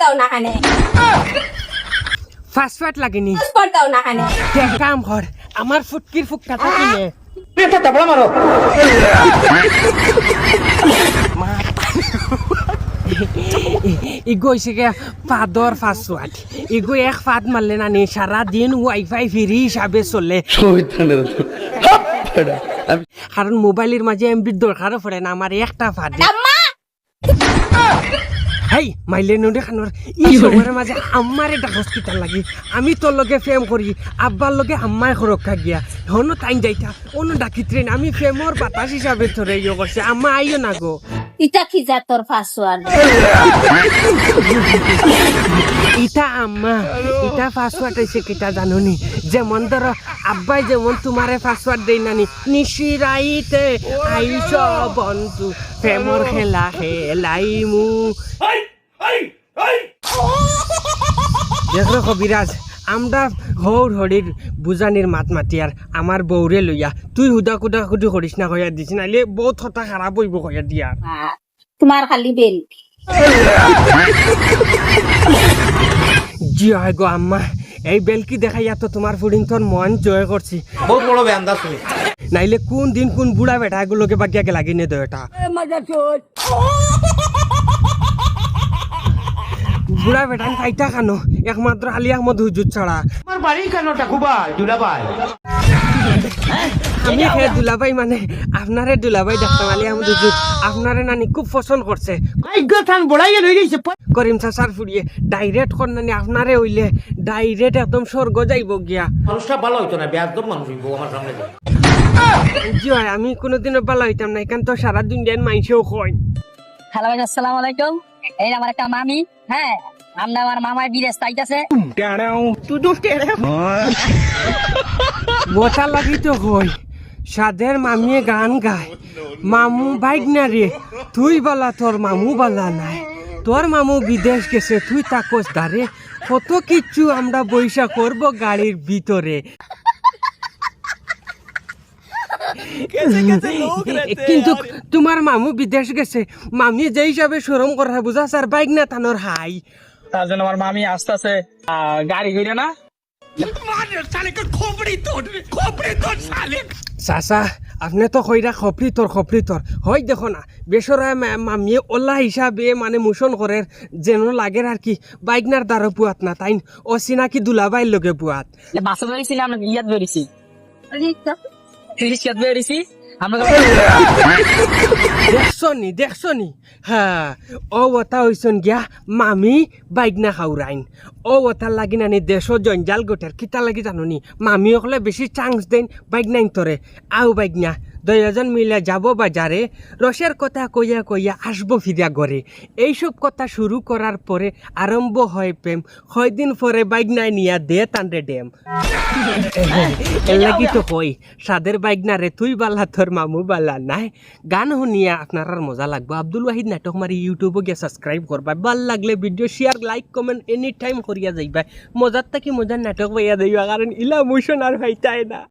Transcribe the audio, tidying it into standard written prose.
দাও না খানে ফাস্টফুড লাগেনি পাসপোর্ট দাও না খানে এক কাম কর আমার ফুটকির ফুটকাটা কিনে ইগো হয়েছে গে ফাদর ফাস্টফুড ইগো এক ফাদ মারলে না নি সারাদিন ওয়াইফাই ফ্রি হিসাবে চলে কারণ মোবাইলের মাঝে এমবির দরকারও পড়ে না আমার একটা ফাদে আম্মা হেই মাইলে নদী খানোর ই সময়ের মাঝে আমার এটা হসপিটাল লাগি আমি তোর লগে ফেম করি আব্বার লগে আম্মায় সুরক্ষা গিয়া হনো টাইম যাইতা অন্য ডাকি ট্রেন আমি ফেমর বাতাস হিসাবে ধরে ইয়ে করছে আম্মা আইও না গো ইটা কি যা তোর পাসওয়ার্ড ইটা আম্মা ইটা পাসওয়ার্ড হয়েছে কিটা জানুনি যেমন ধরো আব্বাই যেমন তোমারে পাসওয়ার্ড দেই নানি নিশিরাইতে আইস বন্ধু ফেমর খেলা খেলাইমু দেখো কবিরাজ আমরা হৌর হরির বুজানির মাত মাতি আর আমার বউরে লইয়া তুই হুদা কুদা কুদু করিস না কইয়া দিস নাইলে বহুত হতা খারাপ হইব কইয়া দিয়া তোমার খালি বেল জি হয় গো আম্মা এই বেলকি দেখাইয়া তো তোমার ফুডিং তোর মন জয় করছি বহুত বড় বেন্দা তুমি নাইলে কোন দিন কোন বুড়া বেটা এগুলোকে বাকিয়াকে লাগিয়ে দো এটা বুড়া বেটা খাইতা খানো একমাত্র আলী আহমদ হুজুর ছাড়া আমার বাড়ি কেন টাকুবা জুলাবাই আমি হে দুলাভাই মানে আপনারে দুলাভাই ডাক্তার আলী আহমদ হুজুর আপনারে নানি খুব পছন্দ করছে আইগথান বড়াইয়া লই গেছে করিম চাচার ফুরিয়ে ডাইরেক্ট কর নানি আপনারে হইলে ডাইরেক্ট একদম স্বর্গ যাইব গিয়া মানুষটা ভালো হইতো না বেয়াদব মানুষ হইব আমার সামনে জি হয় আমি কোনোদিনও ভালো হইতাম না এখান তো সারা দুনিয়ার মাইসেও কয় হ্যালো ভাই আসসালামু আলাইকুম এই আমার একটা মামি হ্যাঁ আমরা আমার মামার বিদেশ তাইতাছে বোতা লাগি তো কই সাদের মামিয়ে গান গায় মামু বাইক না রে তুই বলা তোর মামু বলা নাই তোর মামু বিদেশ গেছে তুই তাকস দারে কত কিচ্ছু আমরা বৈশা করব গাড়ির ভিতরে কিন্তু তোমার মামু বিদেশ গেছে মামি যে হিসাবে শরম করা বুঝা স্যার বাইক না তানোর হাই তার জন্য আমার মামি আসতেছে গাড়ি কইরে না চাচা আপনি তো কইরা খপরি তোর হয় দেখো না বেসরা মামিয়ে ওলা হিসাবে মানে মোশন করে যেন লাগে আর কি বাইকনার দ্বারা পুয়াত না তাই অচিনাকি দুলাবাইর লগে পুয়াত বাসে ধরেছি না আমরা ইয়াত ধরেছি রিক্সাত ধরেছি আমরা দেখছনি হ্যাঁ ও ওটা হইছন গিয়া মামি বাইক না খাওরাইন ও ওটার লাগি নানি দেশ জঞ্জাল গোটের কিতা লাগি জাননি মামি হলে বেশি চান্স দেন বাইক নাইন তরে আও বাইক না 2 জন মিলে যাব বাজারে রসের কথা কইয়া কইয়া আসবো ফিরিয়া ঘরে এইসব কথা শুরু করার পরে আরম্ভ হয় প্রেম কয়দিন পরে বাইক নাই নিয়া দে তান্ডে ডেম এর লাগি তো কই সাদের বাইক না রে তুই বালা তোর মামু বালা নাই গান শুনিয়া আপনার মজা লাগবে আব্দুল ওয়াহিদ নাটক মারি ইউটিউবে গিয়ে সাবস্ক্রাইব করবা ভাল লাগলে video share like comment any time করিয়া যাইবা মজার থাকি মজার নাটক পাইয়া যাইবা কারণ ইলা মোশন আর হইতাই না।